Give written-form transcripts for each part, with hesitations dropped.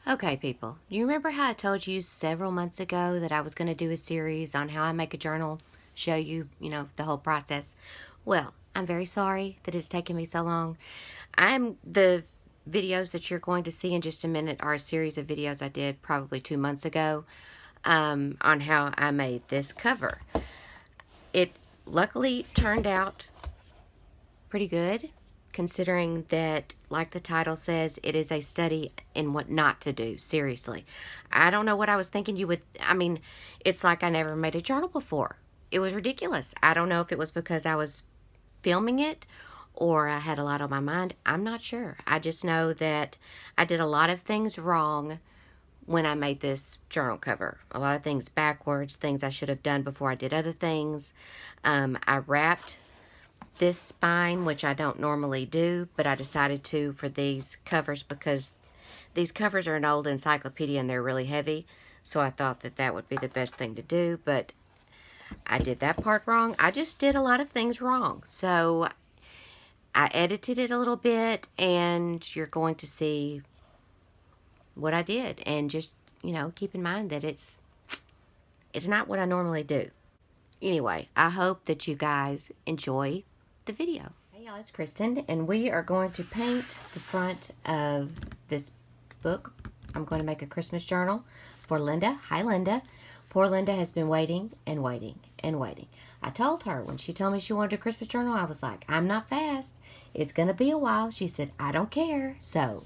Okay, people, you remember how I told you several months ago that I was going to do a series on how I make a journal, show you, the whole process? Well, I'm very sorry that it's taken me so long. The videos that you're going to see in just a minute are a series of videos I did probably 2 months ago on how I made this cover. It luckily turned out pretty good, considering that, like the title says, it is a study in what not to do. Seriously. I don't know what I was thinking you would. I mean, it's like I never made a journal before. It was ridiculous. I don't know if it was because I was filming it or I had a lot on my mind. I'm not sure. I just know that I did a lot of things wrong when I made this journal cover. A lot of things backwards, things I should have done before I did other things. I wrapped this spine, which I don't normally do, but I decided to for these covers because these covers are an old encyclopedia and they're really heavy. So I thought that that would be the best thing to do, but I did that part wrong. I just did a lot of things wrong. So I edited it a little bit and you're going to see what I did. And just, keep in mind that it's not what I normally do. Anyway, I hope that you guys enjoy the video. Hey y'all, it's Kristen, and we are going to paint the front of this book. I'm going to make a Christmas journal for Linda. Hi, Linda. Poor Linda has been waiting and waiting and waiting. I told her when she told me she wanted a Christmas journal, I was like, I'm not fast. It's going to be a while. She said, I don't care. So,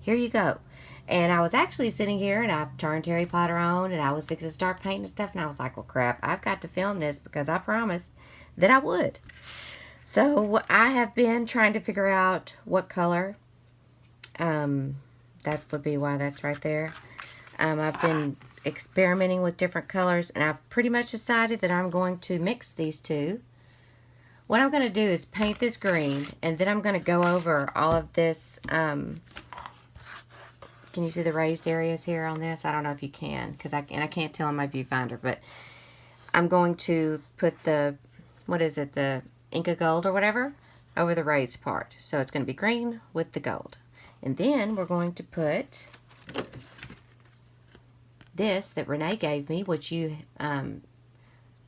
here you go. And I was actually sitting here and I turned Harry Potter on and I was fixing to start painting and stuff. And I was like, well, crap, I've got to film this because I promised that I would. So I have been trying to figure out what color. That would be why that's right there. I've been experimenting with different colors and I've pretty much decided that I'm going to mix these two. What I'm going to do is paint this green and then I'm going to go over all of this. Can you see the raised areas here on this? I don't know if you can, because I can't tell in my viewfinder, but I'm going to put the, the Inca Gold or whatever, over the raised part. So it's going to be green with the gold. And then we're going to put this that Renee gave me, which you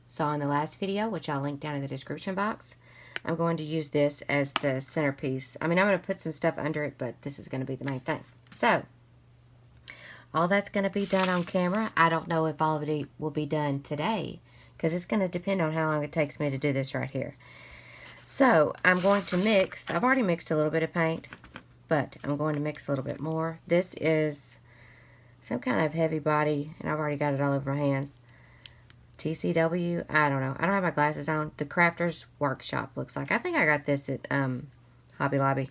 saw in the last video, which I'll link down in the description box. I'm going to use this as the centerpiece. I mean, I'm going to put some stuff under it, but this is going to be the main thing. So, all that's going to be done on camera. I don't know if all of it will be done today because it's going to depend on how long it takes me to do this right here. So I'm going to mix. I've already mixed a little bit of paint, but I'm going to mix a little bit more. This is some kind of heavy body, and I've already got it all over my hands. TCW, I don't know. I don't have my glasses on. The Crafters Workshop looks like. I think I got this at Hobby Lobby.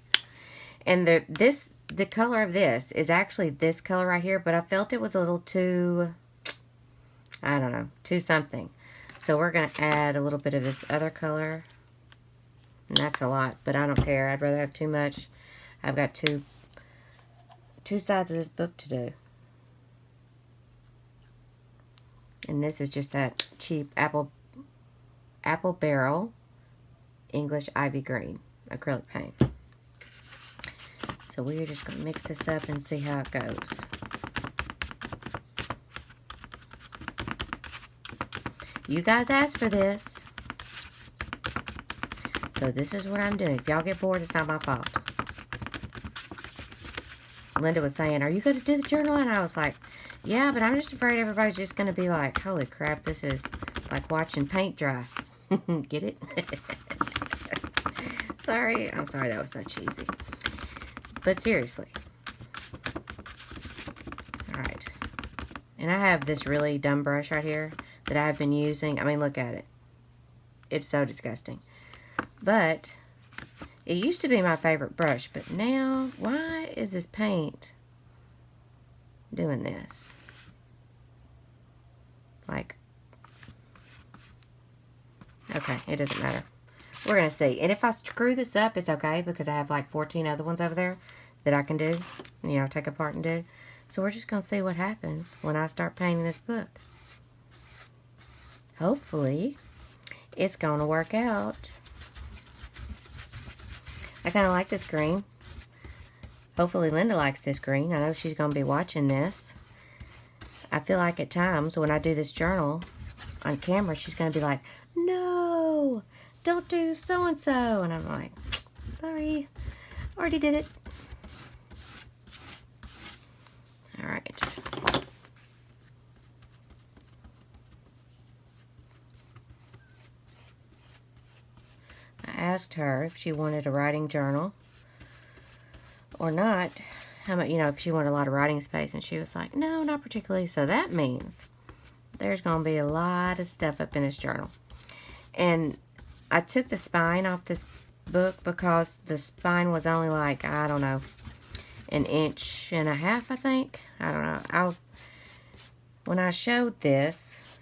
And the color of this is actually this color right here, but I felt it was a little too, I don't know, too something. So we're going to add a little bit of this other color. And that's a lot, but I don't care. I'd rather have too much. I've got two sides of this book to do. And this is just that cheap apple barrel English Ivy Green acrylic paint. So we're just going to mix this up and see how it goes. You guys asked for this. So this is what I'm doing. If y'all get bored, it's not my fault. Linda was saying, are you going to do the journal? And I was like, yeah, but I'm just afraid everybody's just going to be like, holy crap, this is like watching paint dry. Get it? Sorry. I'm sorry that was so cheesy. But seriously. Alright. And I have this really dumb brush right here that I've been using. I mean, look at it. It's so disgusting. But it used to be my favorite brush, but now, why is this paint doing this? Like, okay, it doesn't matter. We're going to see. And if I screw this up, it's okay because I have like 14 other ones over there that I can do, take apart and do. So we're just going to see what happens when I start painting this book. Hopefully, it's going to work out. I kind of like this green. Hopefully Linda likes this green. I know she's going to be watching this. I feel like at times when I do this journal on camera, she's going to be like, no, don't do so-and-so. And I'm like, sorry, already did it. All right. I asked her if she wanted a writing journal or not. How much, if she wanted a lot of writing space, and she was like, no, not particularly. So that means there's going to be a lot of stuff up in this journal. And I took the spine off this book because the spine was only like, I don't know, 1.5 inches, I think. I don't know. When I showed this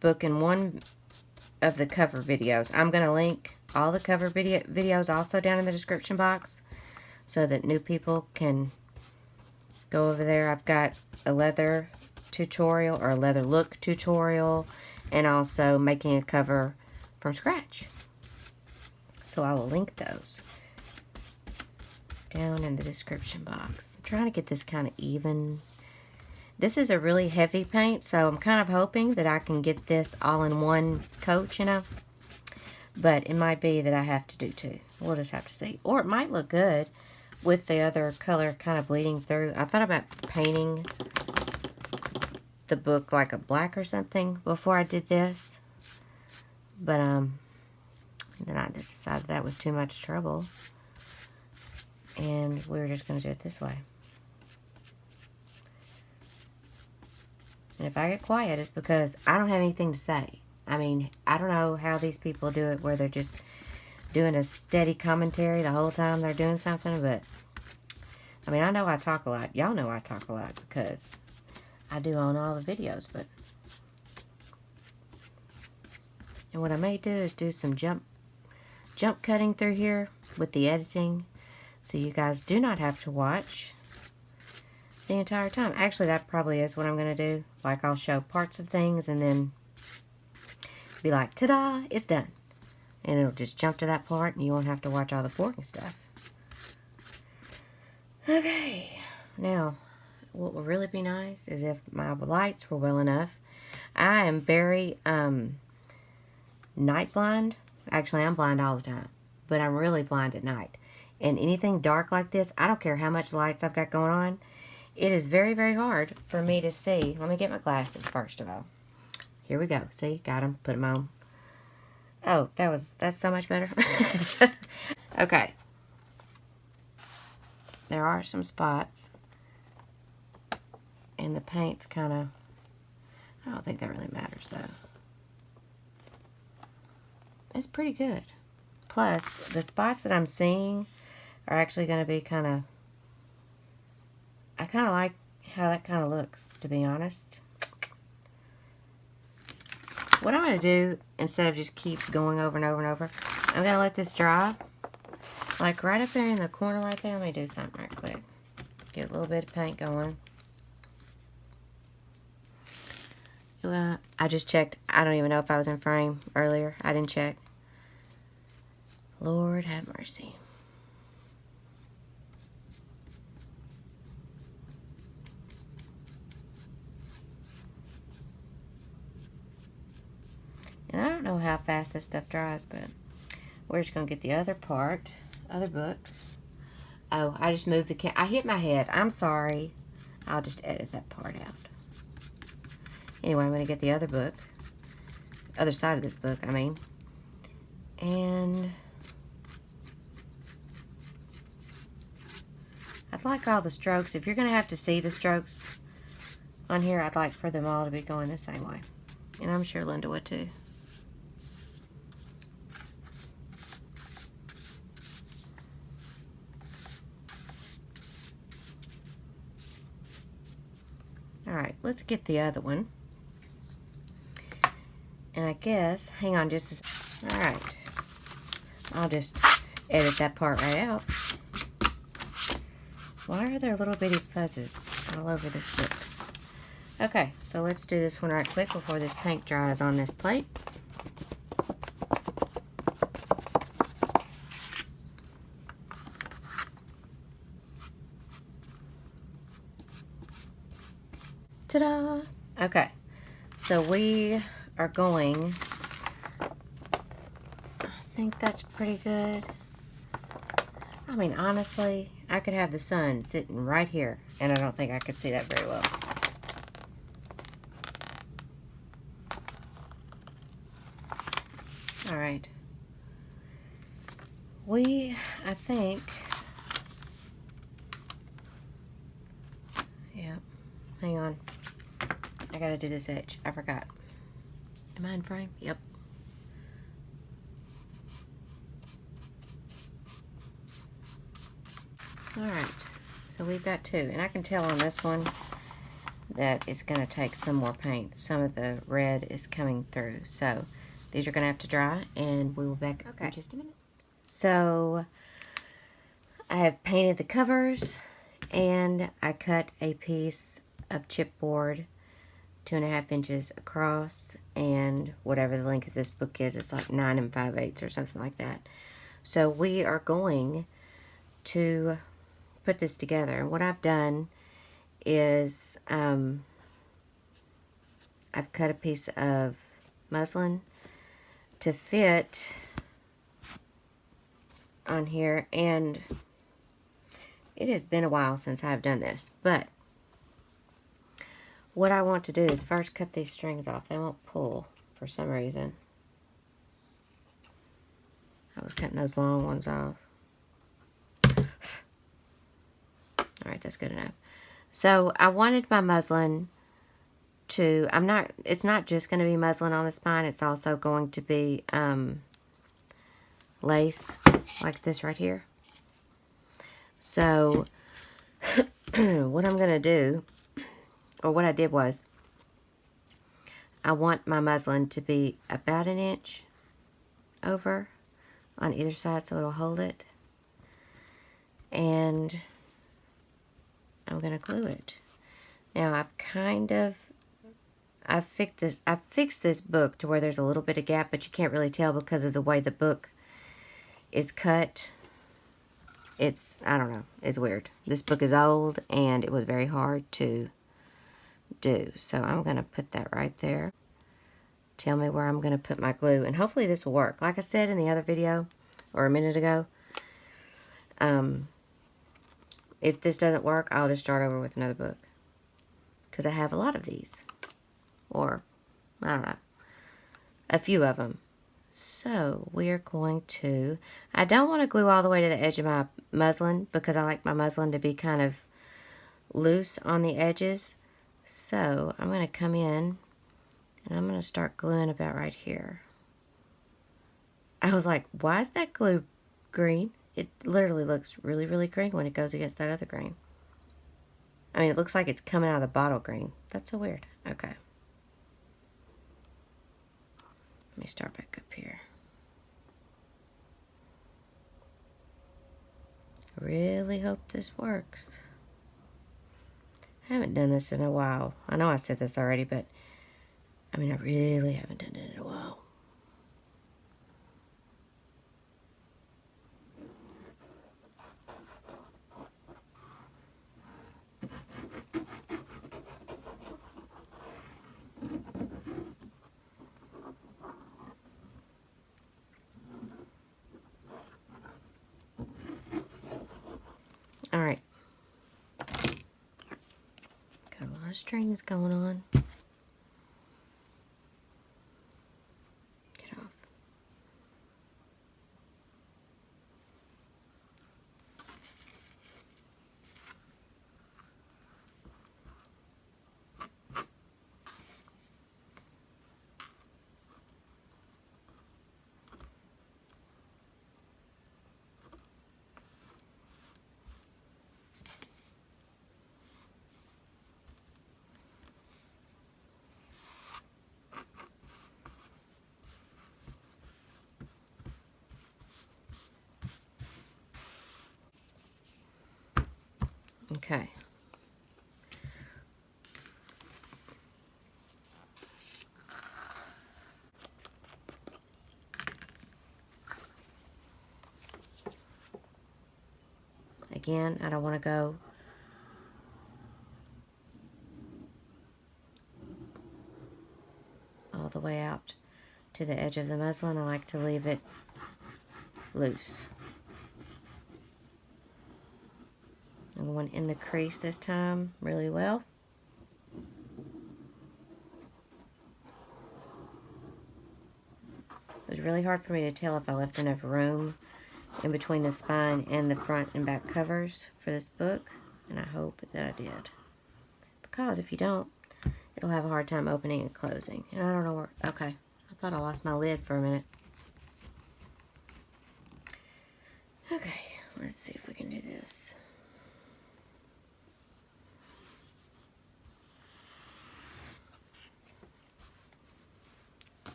book in one of the cover videos. I'm going to link all the cover videos also down in the description box so that new people can go over there. I've got a leather tutorial or a leather look tutorial and also making a cover from scratch. So I will link those down in the description box. I'm trying to get this kind of even. This is a really heavy paint, so I'm kind of hoping that I can get this all in one coat, But it might be that I have to do two. We'll just have to see. Or it might look good with the other color kind of bleeding through. I thought about painting the book like a black or something before I did this. But then I just decided that was too much trouble. And we were just going to do it this way. And if I get quiet, it's because I don't have anything to say. I mean, I don't know how these people do it where they're just doing a steady commentary the whole time they're doing something, but I mean, I know I talk a lot. Y'all know I talk a lot because I do on all the videos, but and what I may do is do some jump cutting through here with the editing so you guys do not have to watch the entire time. Actually, that probably is what I'm going to do. Like, I'll show parts of things and then be like, ta-da, it's done. And it'll just jump to that part and you won't have to watch all the boring stuff. Okay. Now, what would really be nice is if my lights were well enough. I am very night blind. Actually, I'm blind all the time. But I'm really blind at night. And anything dark like this, I don't care how much lights I've got going on. It is very, very hard for me to see. Let me get my glasses first of all. Here we go. See? Got them. Put them on. Oh, that's so much better. Okay. There are some spots. And the paint's kind of... I don't think that really matters, though. It's pretty good. Plus, the spots that I'm seeing are actually going to be kind of... I kind of like how that kind of looks, to be honest. What I'm going to do, instead of just keep going over and over and over, I'm going to let this dry. Like right up there in the corner right there. Let me do something right quick. Get a little bit of paint going. I just checked. I don't even know if I was in frame earlier. I didn't check. Lord have mercy. And I don't know how fast this stuff dries, but we're just going to get the other part, other book. Oh, I just moved the I hit my head. I'm sorry. I'll just edit that part out. Anyway, I'm going to get the other book. Other side of this book, I mean. And I'd like all the strokes. If you're going to have to see the strokes on here, I'd like for them all to be going the same way. And I'm sure Linda would too. Alright, let's get the other one. And I guess, hang on just a alright. I'll just edit that part right out. Why are there little bitty fuzzes all over this book? Okay, so let's do this one right quick before this paint dries on this plate. Ta-da! Okay, so we are going, I think that's pretty good. I mean, honestly, I could have the sun sitting right here, and I don't think I could see that very well. All right. I think, yeah, hang on. I gotta do this edge. I forgot. Am I in frame? Yep. All right. So we've got two, and I can tell on this one that it's going to take some more paint. Some of the red is coming through. So these are going to have to dry, and we will back up in just a minute. So I have painted the covers, and I cut a piece of chipboard 2.5 inches across, and whatever the length of this book is, it's like 9 5/8 or something like that. So we are going to put this together. And what I've done is I've cut a piece of muslin to fit on here, and it has been a while since I've done this, but what I want to do is first cut these strings off. They won't pull for some reason. I was cutting those long ones off. Alright, that's good enough. So I wanted my muslin to, it's not just going to be muslin on the spine, it's also going to be lace, like this right here. So what I'm going to do, or what I did was, I want my muslin to be about 1 inch over on either side so it'll hold it. And I'm going to glue it. Now I've fixed this book to where there's a little bit of gap, but you can't really tell because of the way the book is cut. I don't know, it's weird. This book is old and it was very hard to do. So I'm going to put that right there. Tell me where I'm going to put my glue, and hopefully this will work. Like I said in the other video, or a minute ago, if this doesn't work, I'll just start over with another book. Because I have a lot of these. Or, I don't know, a few of them. So, we're going to, I don't want to glue all the way to the edge of my muslin, because I like my muslin to be kind of loose on the edges. So, I'm going to come in, and I'm going to start gluing about right here. I was like, why is that glue green? It literally looks really, really green when it goes against that other green. I mean, it looks like it's coming out of the bottle green. That's so weird. Okay. Let me start back up here. I really hope this works. I haven't done this in a while. I know I said this already, but I mean, I really haven't done it in a while. All right. Got a lot of strings going on. Get off. Okay. Again, I don't want to go way out to the edge of the muslin. I like to leave it loose. I'm going in the crease this time really well. It was really hard for me to tell if I left enough room in between the spine and the front and back covers for this book, and I hope that I did. Because if you don't, it'll have a hard time opening and closing. And I don't know where, okay, I thought I lost my lid for a minute. Okay, let's see if we can do this.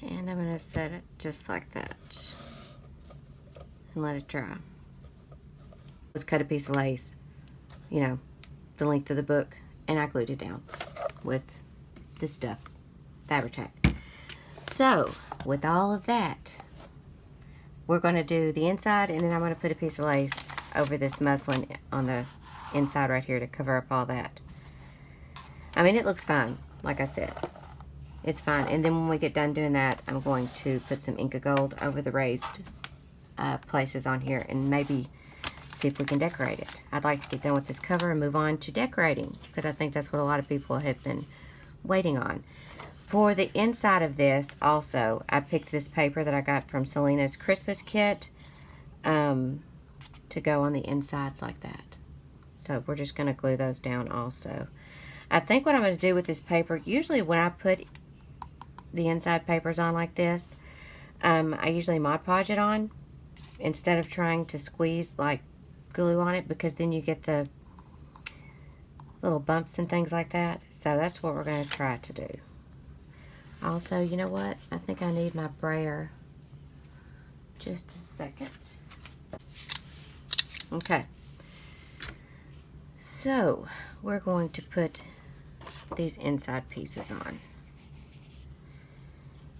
And I'm going to set it just like that and let it dry. Just cut a piece of lace, you know, the length of the book, and I glued it down with this stuff, Fabri-Tac. So, with all of that, we're going to do the inside, and then I'm going to put a piece of lace over this muslin on the inside right here to cover up all that. I mean, it looks fine, like I said. It's fine. And then when we get done doing that, I'm going to put some Inca Gold over the raised places on here and maybe see if we can decorate it. I'd like to get done with this cover and move on to decorating, because I think that's what a lot of people have been waiting on. For the inside of this also, I picked this paper that I got from Selena's Christmas kit to go on the insides like that. So we're just going to glue those down also. I think what I'm going to do with this paper, usually when I put the inside papers on like this, I usually Mod Podge it on instead of trying to squeeze like glue on it, because then you get the little bumps and things like that. So that's what we're going to try to do. Also, you know what? I think I need my brayer. Just a second. Okay. So, we're going to put these inside pieces on.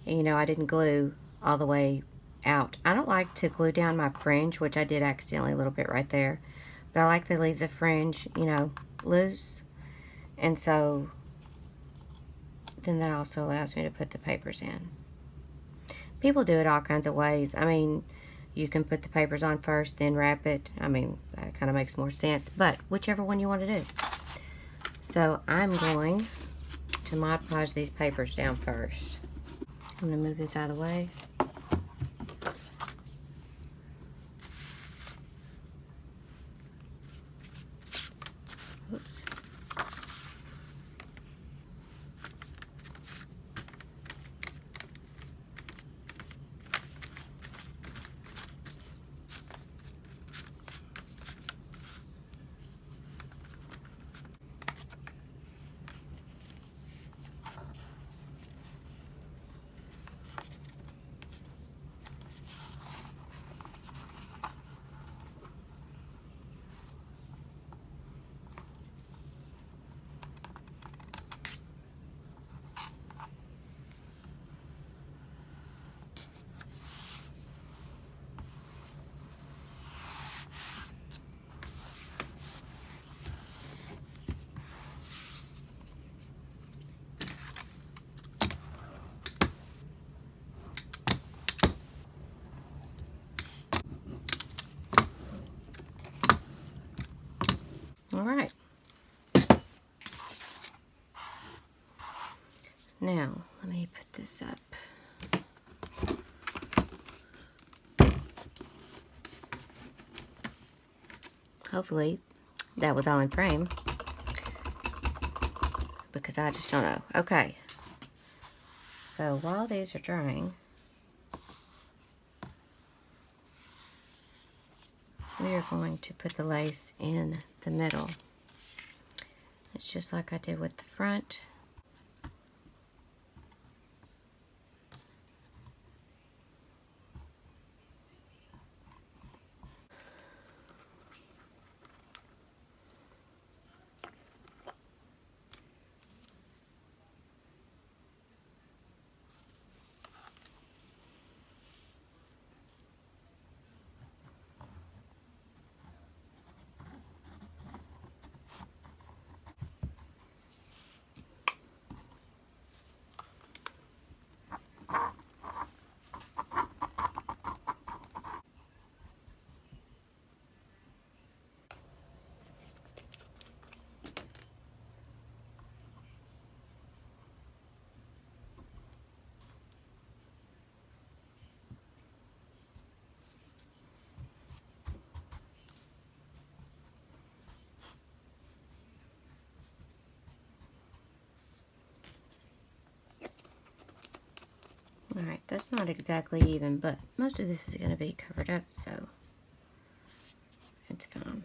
And you know, I didn't glue all the way out. I don't like to glue down my fringe, which I did accidentally a little bit right there. But I like to leave the fringe, you know, loose. And so, then that also allows me to put the papers in. People do it all kinds of ways. I mean, you can put the papers on first, then wrap it. I mean, that kind of makes more sense. But whichever one you want to do. So I'm going to Mod Podge these papers down first. I'm going to move this out of the way. Oops. Now, let me put this up. Hopefully, that was all in frame. Because I just don't know. Okay. So, while these are drying, we are going to put the lace in the middle. It's just like I did with the front. Alright, that's not exactly even, but most of this is going to be covered up, so it's fine.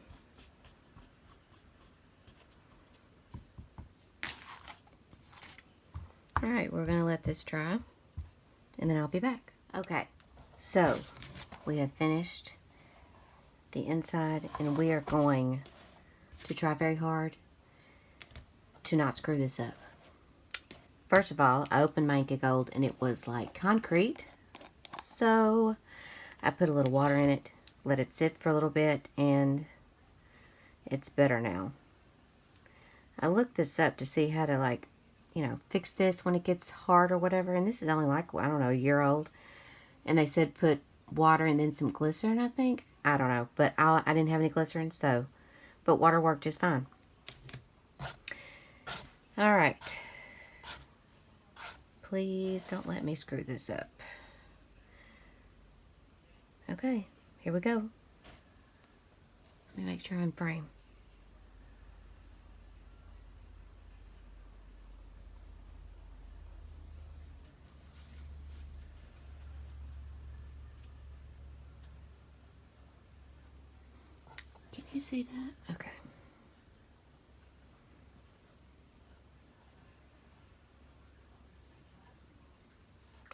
Alright, we're going to let this dry, and then I'll be back. Okay, so we have finished the inside, and we are going to try very hard to not screw this up. First of all, I opened my Inka Gold, and it was like concrete, so I put a little water in it, let it sit for a little bit, and it's better now. I looked this up to see how to, like, you know, fix this when it gets hard or whatever, and this is only like, I don't know, a year old. And they said put water and then some glycerin, I think. I don't know, but I didn't have any glycerin, so, but water worked just fine. Alright. Please don't let me screw this up. Okay, here we go. Let me make sure I'm in frame. Can you see that? Okay.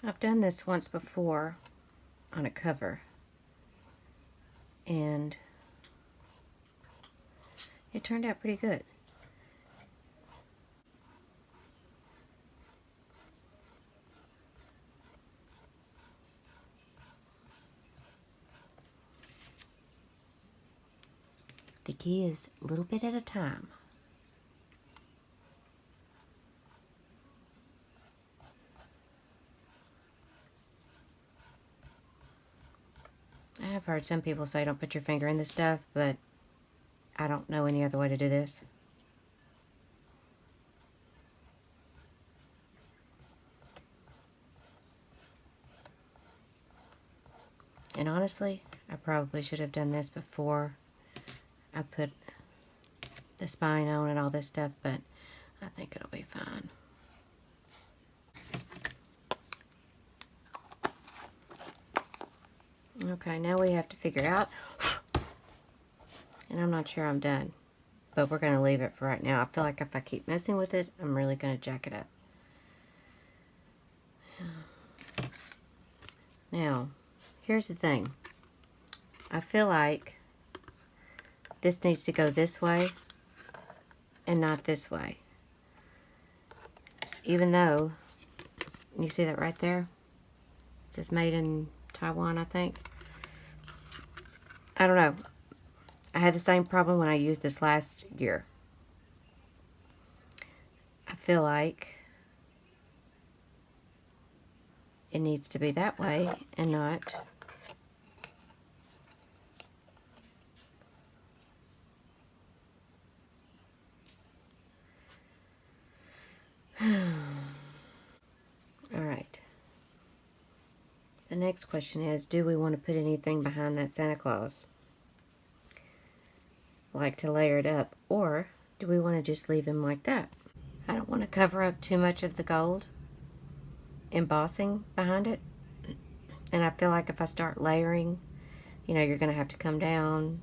I've done this once before on a cover, and it turned out pretty good. The key is a little bit at a time. I have heard some people say don't put your finger in this stuff, but I don't know any other way to do this. And honestly, I probably should have done this before I put the spine on and all this stuff, but I think it'll be fine. Okay, now we have to figure out, and I'm not sure I'm done, but we're going to leave it for right now. I feel like if I keep messing with it, I'm really going to jack it up. Now, here's the thing. I feel like this needs to go this way and not this way. Even though, you see that right there? It says made in Taiwan, I think. I don't know. I had the same problem when I used this last year. I feel like it needs to be that way and not The next question is, do we want to put anything behind that Santa Claus? Like to layer it up, or do we want to just leave him like that? I don't want to cover up too much of the gold embossing behind it. And I feel like if I start layering, you know, you're going to have to come down.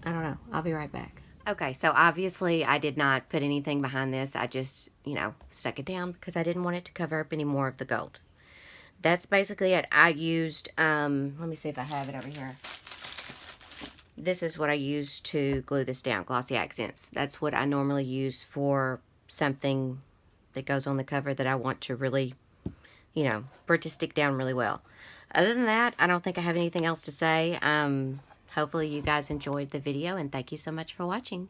I don't know. I'll be right back. Okay, so obviously I did not put anything behind this. I just, you know, stuck it down because I didn't want it to cover up any more of the gold. That's basically it. I used, let me see if I have it over here. This is what I used to glue this down, Glossy Accents. That's what I normally use for something that goes on the cover that I want to really, you know, for it to stick down really well. Other than that, I don't think I have anything else to say. Hopefully you guys enjoyed the video, and thank you so much for watching.